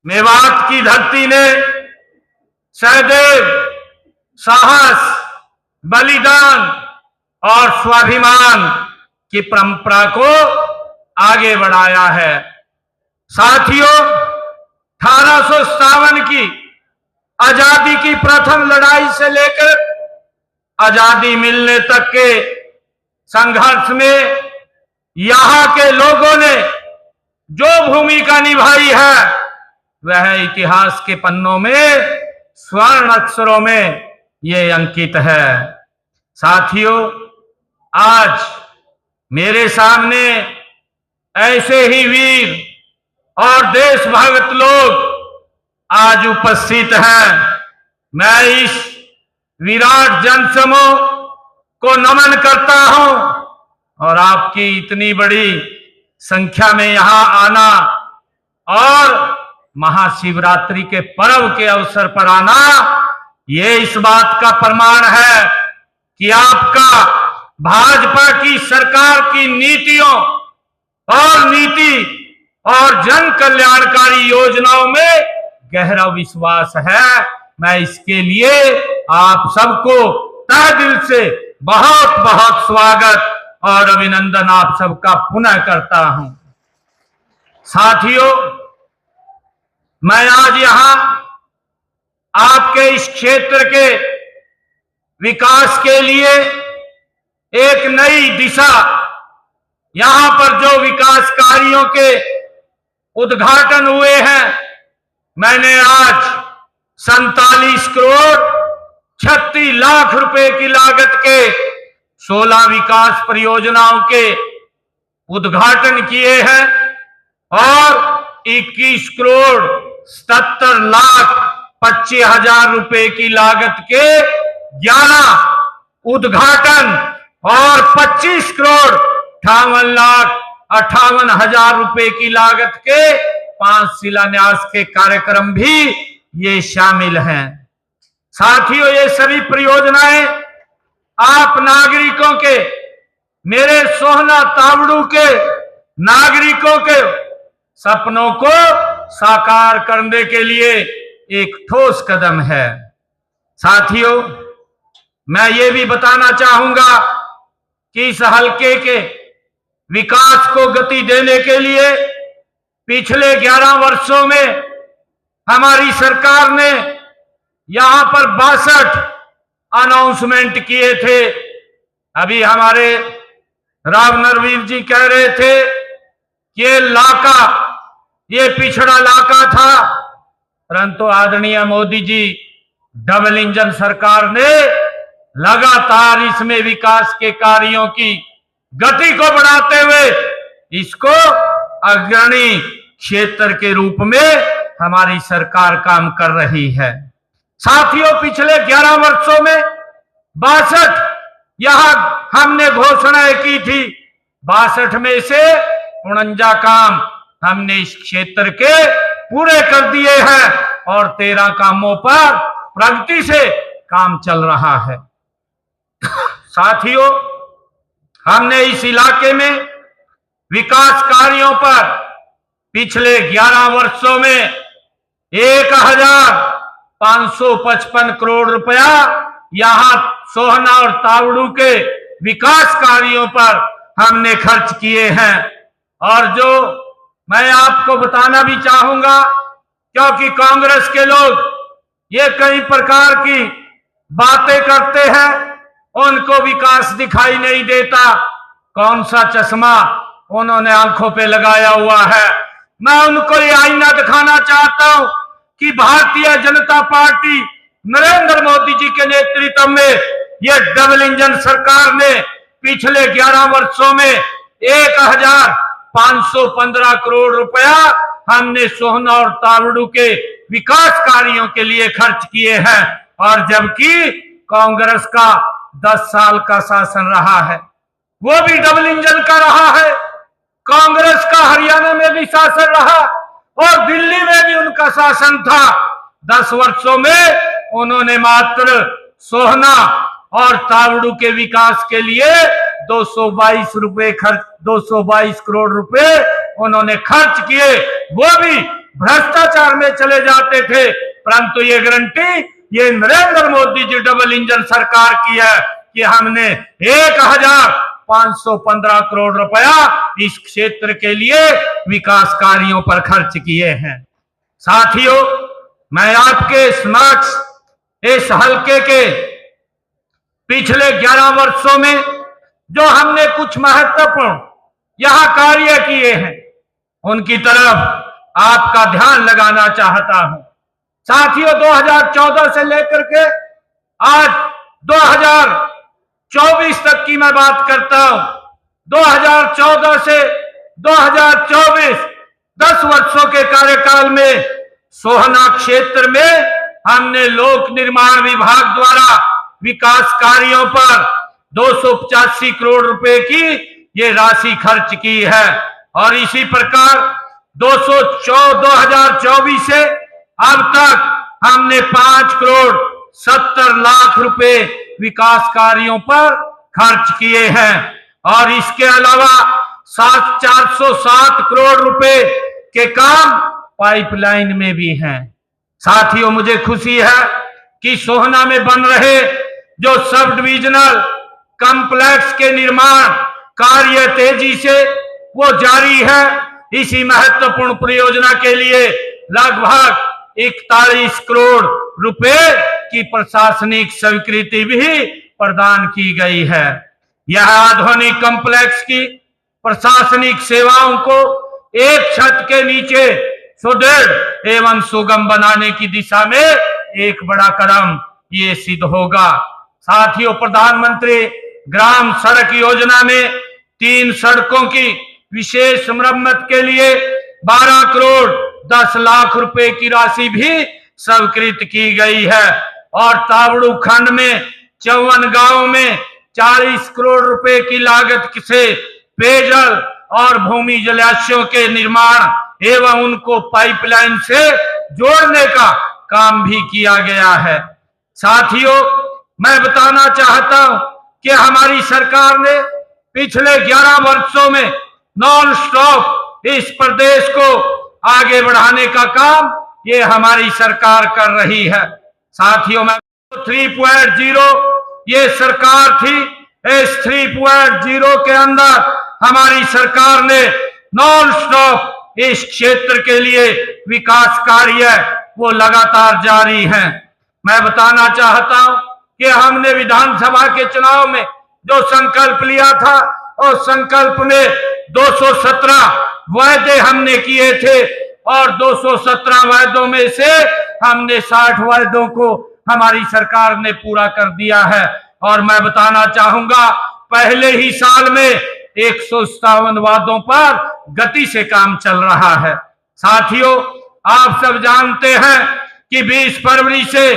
मेवात की धरती ने सहदेव, साहस, बलिदान और स्वाभिमान की परंपरा को आगे बढ़ाया है। साथियों, 1857 की आजादी की प्रथम लड़ाई से लेकर आजादी मिलने तक के संघर्ष में यहां के लोगों ने जो भूमिका निभाई है वह इतिहास के पन्नों में स्वर्ण अक्षरों में ये अंकित है। साथियों, आज मेरे सामने ऐसे ही वीर और देशभक्त लोग आज उपस्थित हैं। मैं इस विराट जनसमूह को नमन करता हूं और आपकी इतनी बड़ी संख्या में यहां आना और महाशिवरात्रि के पर्व के अवसर पर आना, ये इस बात का प्रमाण है कि आपका भाजपा की सरकार की नीतियों और जन कल्याणकारी योजनाओं में गहरा विश्वास है। मैं इसके लिए आप सबको तहे दिल से बहुत बहुत स्वागत और अभिनंदन आप सबका पुनः करता हूं। साथियों, मैं आज यहां आपके इस क्षेत्र के विकास के लिए एक नई दिशा, यहां पर जो विकास कार्यों के उद्घाटन हुए हैं, मैंने आज 47 करोड़ 36 लाख रुपए की लागत के 16 विकास परियोजनाओं के उद्घाटन किए हैं और 21 करोड़ 77 लाख 25 हजार रुपए की लागत के 11 उद्घाटन और 25 करोड़ 58 लाख 58 हजार रुपए की लागत के 5 शिलान्यास के कार्यक्रम भी ये शामिल हैं। साथियों, ये सभी परियोजनाएं आप नागरिकों के, मेरे सोहना तावड़ू के नागरिकों के सपनों को साकार करने के लिए एक ठोस कदम है। साथियों, मैं ये भी बताना चाहूंगा कि इस हलके के विकास को गति देने के लिए पिछले 11 वर्षों में हमारी सरकार ने यहां पर 62 अनाउंसमेंट किए थे। अभी हमारे राव नरवीर जी कह रहे थे कि ये पिछड़ा इलाका था, परंतु आदरणीय मोदी जी डबल इंजन सरकार ने लगातार इसमें विकास के कार्यों की गति को बढ़ाते हुए इसको अग्रणी क्षेत्र के रूप में हमारी सरकार काम कर रही है। साथियों, पिछले 11 वर्षों में 62 यहां हमने घोषणाएं की थी, 62 में से 49 काम हमने इस क्षेत्र के पूरे कर दिए हैं और 13 कामों पर प्रगति से काम चल रहा है। साथियों, हमने इस इलाके में विकास कार्यों पर पिछले 11 वर्षों में 1555 करोड़ रुपया यहां सोहना और तावड़ू के विकास कार्यों पर हमने खर्च किए हैं। और जो मैं आपको बताना भी चाहूंगा, क्योंकि कांग्रेस के लोग ये कई प्रकार की बातें करते हैं, उनको विकास दिखाई नहीं देता। कौन सा चश्मा उन्होंने आंखों पे लगाया हुआ है? मैं उनको ये आईना दिखाना चाहता हूं कि भारतीय जनता पार्टी नरेंद्र मोदी जी के नेतृत्व में ये डबल इंजन सरकार ने पिछले 11 वर्षों में 1515 करोड़ रुपया हमने सोहना और तावड़ू के विकास कार्यों के लिए खर्च किए हैं। और जबकि कांग्रेस का 10 साल का शासन रहा है, वो भी डबल इंजन का रहा है। कांग्रेस का हरियाणा में भी शासन रहा और दिल्ली में भी उनका शासन था। 10 वर्षों में उन्होंने मात्र सोहना और तावड़ू के विकास के लिए 222 करोड़ रुपए उन्होंने खर्च किए, वो भी भ्रष्टाचार में चले जाते थे। परंतु ये गारंटी ये नरेंद्र मोदी जी डबल इंजन सरकार की है कि हमने 1515 करोड़ रुपया इस क्षेत्र के लिए विकास कार्यों पर खर्च किए हैं। साथियों, मैं आपके समक्ष इस हलके के पिछले 11 वर्षों में जो हमने कुछ महत्वपूर्ण यहां कार्य किए हैं उनकी तरफ आपका ध्यान लगाना चाहता हूं। साथियों, 2014 से लेकर के आज 2024 तक की मैं बात करता हूं। 2014 से 2024 10 वर्षों के कार्यकाल में सोहना क्षेत्र में हमने लोक निर्माण विभाग द्वारा विकास कार्यों पर 285 करोड़ रुपए की ये राशि खर्च की है। और इसी प्रकार 2024 से अब तक हमने 5 करोड़ 70 लाख रुपए विकास कार्यों पर खर्च किए हैं। और इसके अलावा 407 करोड़ रुपए के काम पाइपलाइन में भी हैं। साथियों, मुझे खुशी है कि सोहना में बन रहे जो सब डिविजनल कॉम्प्लेक्स के निर्माण कार्य तेजी से वो जारी है। इसी महत्वपूर्ण परियोजना के लिए लगभग 41 करोड़ रुपए की प्रशासनिक स्वीकृति भी प्रदान की गई है। यह आधुनिक कॉम्प्लेक्स की प्रशासनिक सेवाओं को एक छत के नीचे सुदृढ़ एवं सुगम बनाने की दिशा में एक बड़ा कदम ये सिद्ध होगा। साथियों, प्रधानमंत्री ग्राम सड़क योजना में 3 सड़कों की विशेष मरम्मत के लिए 12 करोड़ 10 लाख रुपए की राशि भी स्वीकृत की गई है। और तावड़ू खंड में 54 गांवों में 40 करोड़ रुपए की लागत से पेयजल और भूमि जलाशयों के निर्माण एवं उनको पाइपलाइन से जोड़ने का काम भी किया गया है। साथियों, मैं बताना चाहता हूं कि हमारी सरकार ने पिछले 11 वर्षों में नॉन स्टॉप इस प्रदेश को आगे बढ़ाने का काम ये हमारी सरकार कर रही है। साथियों, मैं 3.0 ये सरकार थी। इस 3.0 के अंदर हमारी सरकार ने नॉन स्टॉप इस क्षेत्र के लिए विकास कार्य वो लगातार जारी हैं। मैं बताना चाहता हूं कि हमने विधानसभा के चुनाव में जो संकल्प लिया था और संकल्प में 217 वायदे हमने किए थे और 217 वायदों में से हमने 60 वायदों को हमारी सरकार ने पूरा कर दिया है। और मैं बताना चाहूंगा पहले ही साल में 157 वादों पर गति से काम चल रहा है। साथियों, आप सब जानते हैं कि 20 फरवरी से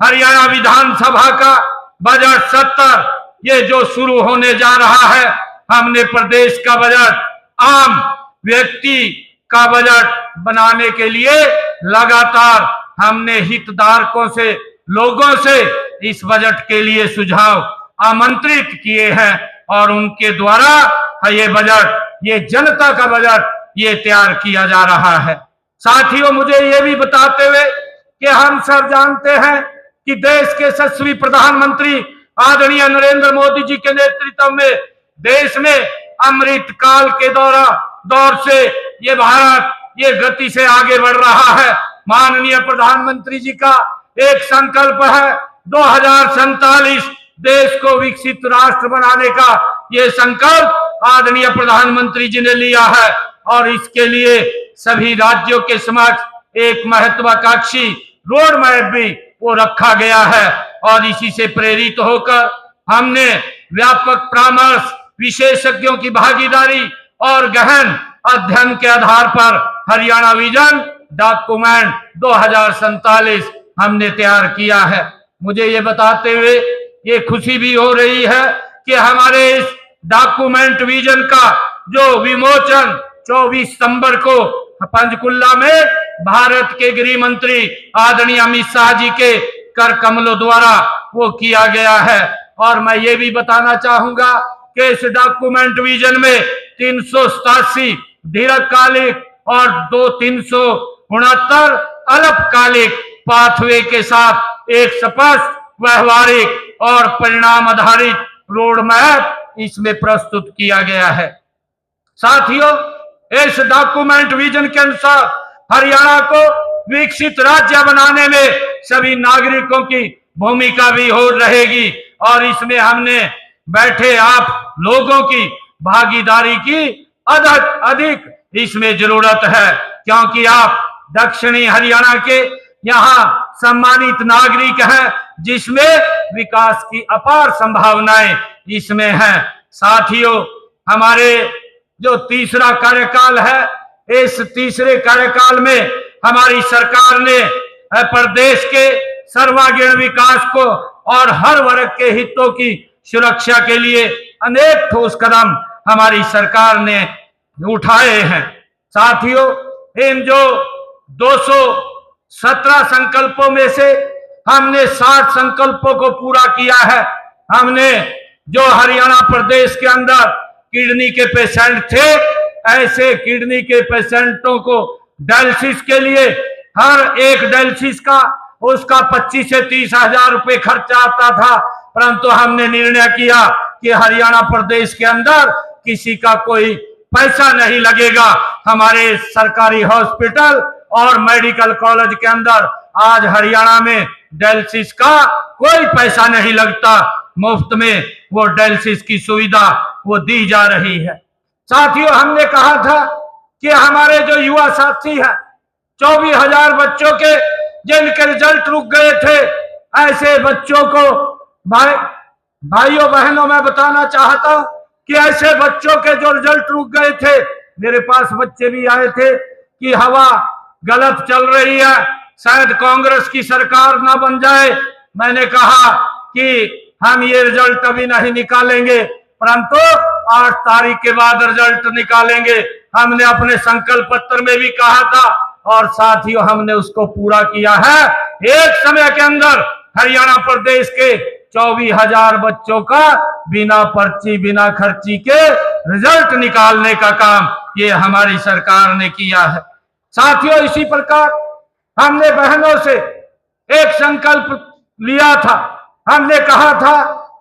हरियाणा विधानसभा का बजट सत्र ये जो शुरू होने जा रहा है, हमने प्रदेश का बजट आम व्यक्ति का बजट बनाने के लिए लगातार हमने हितधारकों से लोगों से इस बजट के लिए सुझाव आमंत्रित किए हैं और उनके द्वारा ये बजट ये जनता का बजट ये तैयार किया जा रहा है। साथियों, मुझे ये भी बताते हुए कि हम सब जानते हैं कि देश के यशस्वी प्रधानमंत्री आदरणीय नरेंद्र मोदी जी के नेतृत्व में देश में अमृत काल के दौर से ये भारत ये गति से आगे बढ़ रहा है। माननीय प्रधानमंत्री जी का एक संकल्प है 2047 देश को विकसित राष्ट्र बनाने का ये संकल्प आदरणीय प्रधानमंत्री जी ने लिया है और इसके लिए सभी राज्यों के समक्ष एक महत्वाकांक्षी रोड मैप भी वो रखा गया है। और इसी से प्रेरित होकर हमने व्यापक परामर्श, विशेषज्ञों की भागीदारी और गहन अध्ययन के आधार पर हरियाणा विजन डॉक्यूमेंट 2047 हमने तैयार किया है। मुझे ये बताते हुए ये खुशी भी हो रही है कि हमारे इस डॉक्यूमेंट विजन का जो विमोचन 24 सितंबर को पंचकुला में भारत के गृह मंत्री आदरणीय अमित शाह जी के कर कमलों द्वारा वो किया गया है। और मैं ये भी बताना चाहूंगा कि इस डॉक्यूमेंट विजन में 387 दीर्घकालिक और 3 69 अल्पकालिक पाथवे के साथ एक स्पष्ट, व्यवहारिक और परिणाम आधारित रोड मैप इसमें प्रस्तुत किया गया है। साथियों, इस डॉक्यूमेंट विजन के अनुसार हरियाणा को विकसित राज्य बनाने में सभी नागरिकों की भूमिका भी हो रहेगी और इसमें हमने बैठे आप लोगों की भागीदारी की अधिक इसमें जरूरत है, क्योंकि आप दक्षिणी हरियाणा के यहाँ सम्मानित नागरिक हैं, जिसमें विकास की अपार संभावनाएं इसमें हैं। साथियों, हमारे जो तीसरा कार्यकाल है, इस तीसरे कार्यकाल में हमारी सरकार ने प्रदेश के सर्वांगीण विकास को और हर वर्ग के हितों की सुरक्षा के लिए अनेक ठोस कदम हमारी सरकार ने उठाए हैं। साथियों, इन जो 217 संकल्पों में से हमने 60 संकल्पों को पूरा किया है। हमने जो हरियाणा प्रदेश के अंदर किडनी के पेशेंट थे, ऐसे किडनी के पेशेंटों को डायलिसिस के लिए हर एक डायलिसिस का उसका 25 से 30 हजार रुपए खर्चा आता था, परंतु हमने निर्णय किया कि हरियाणा प्रदेश के अंदर किसी का कोई पैसा नहीं लगेगा। हमारे सरकारी हॉस्पिटल और मेडिकल कॉलेज के अंदर आज हरियाणा में डायलिसिस का कोई पैसा नहीं लगता, मुफ्त में वो डायलिसिस की सुविधा वो दी जा रही है। साथियों, हमने कहा था कि हमारे जो युवा साथी हैं, 24,000 बच्चों के जिनके रिजल्ट रुक गए थे, ऐसे बच्चों को भाइयों बहनों मैं बताना चाहता हूं कि ऐसे बच्चों के जो रिजल्ट रुक गए थे, मेरे पास बच्चे भी आए थे कि हवा गलत चल रही है, शायद कांग्रेस की सरकार ना बन जाए। मैंने कहा कि हम ये रिजल्ट अभी नहीं निकालेंगे, परंतु 8 तारीख के बाद रिजल्ट निकालेंगे। हमने अपने संकल्प पत्र में भी कहा था और साथियों हमने उसको पूरा किया है। एक समय के अंदर हरियाणा प्रदेश के 24,000 बच्चों का बिना पर्ची बिना खर्ची के रिजल्ट निकालने का काम ये हमारी सरकार ने किया है। साथियों, इसी प्रकार हमने बहनों से एक संकल्प लिया था। हमने कहा था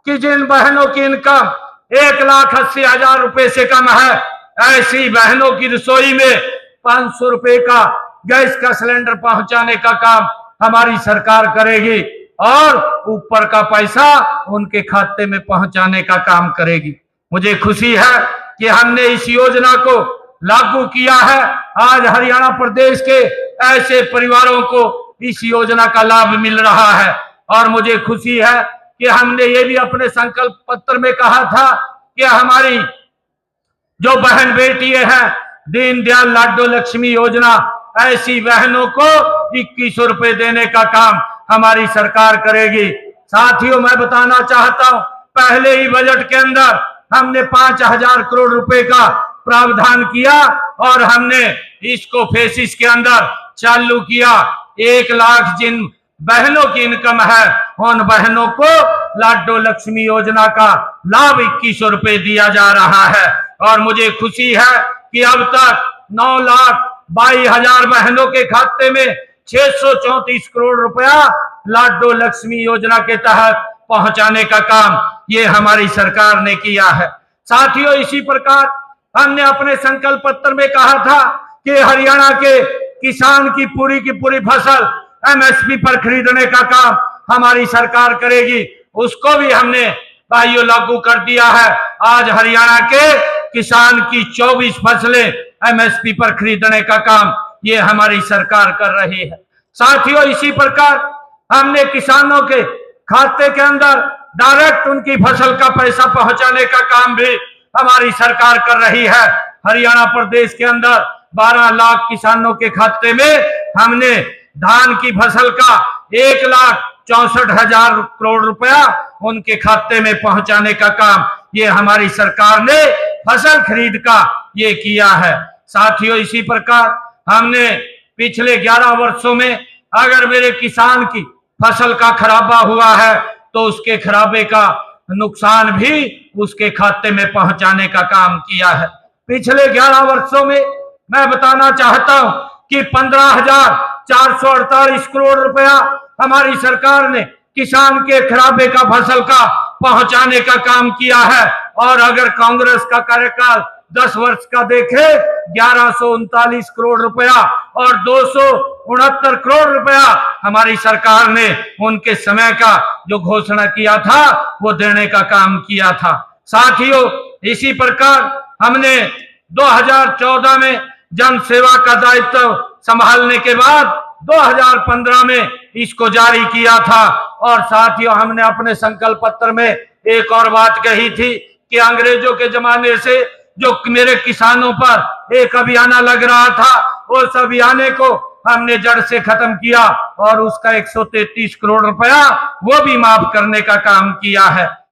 कि जिन बहनों की इनकम 1,80,000 रुपए से कम है, ऐसी बहनों की रसोई में 500 रुपए का गैस का सिलेंडर पहुंचाने का काम हमारी सरकार करेगी और ऊपर का पैसा उनके खाते में पहुंचाने का काम करेगी। मुझे खुशी है कि हमने इस योजना को लागू किया है। आज हरियाणा प्रदेश के ऐसे परिवारों को इस योजना का लाभ मिल रहा है और मुझे खुशी है कि हमने ये भी अपने संकल्प पत्र में कहा था कि हमारी जो बहन बेटियां हैं, दीनदयाल लाडो लक्ष्मी योजना, ऐसी बहनों को 2100 रुपए देने का काम हमारी सरकार करेगी। साथियों, मैं बताना चाहता हूं, पहले ही बजट के अंदर हमने 5,000 करोड़ रुपए का प्रावधान किया और हमने इसको फेसिस के अंदर चालू किया। 1 लाख जिन बहनों की इनकम है, उन बहनों को लाडो लक्ष्मी योजना का लाभ 2100 रुपए दिया जा रहा है और मुझे खुशी है कि अब तक 9,22,000 बहनों के खाते में 634 करोड़ रुपया लाडो लक्ष्मी योजना के तहत पहुंचाने का काम ये हमारी सरकार ने किया है। साथियों, इसी प्रकार हमने अपने संकल्प पत्र में कहा था कि हरियाणा के किसान की पूरी फसल एमएसपी पर खरीदने का काम हमारी सरकार करेगी। उसको भी हमने भाइयों लागू कर दिया है। आज हरियाणा के किसान की 24 फसलें एमएसपी पर खरीदने का काम ये हमारी सरकार कर रही है। साथियों, इसी प्रकार हमने किसानों के खाते के अंदर डायरेक्ट उनकी फसल का पैसा पहुंचाने का काम भी हमारी सरकार कर रही है। हरियाणा प्रदेश के अंदर 12 लाख किसानों के खाते में हमने धान की फसल का 1,64,000 करोड़ रुपया उनके खाते में पहुंचाने का काम ये हमारी सरकार ने फसल खरीद का ये किया है। साथियों, इसी प्रकार हमने पिछले 11 वर्षों में अगर मेरे किसान की फसल का खराबा हुआ है तो उसके खराबे का नुकसान भी उसके खाते में पहुंचाने का काम किया है। पिछले 11 वर्षों में मैं बताना चाहता हूं कि 15,448 करोड़ रुपया हमारी सरकार ने किसान के खराबे का फसल का पहुंचाने का काम किया है। और अगर कांग्रेस का कार्यकाल 10 वर्ष का देखे, 1139 करोड़ रुपया और 269 करोड़ रुपया हमारी सरकार ने उनके समय का जो घोषणा किया था वो देने का काम किया था। साथियों, इसी प्रकार हमने 2014 में जन सेवा का दायित्व संभालने के बाद 2015 में इसको जारी किया था। और साथियों, हमने अपने संकल्प पत्र में एक और बात कही थी कि अंग्रेजों के जमाने से जो मेरे किसानों पर एक अभियान लग रहा था, उस अभियान को हमने जड़ से खत्म किया और उसका 133 करोड़ रुपया वो भी माफ करने का काम किया है।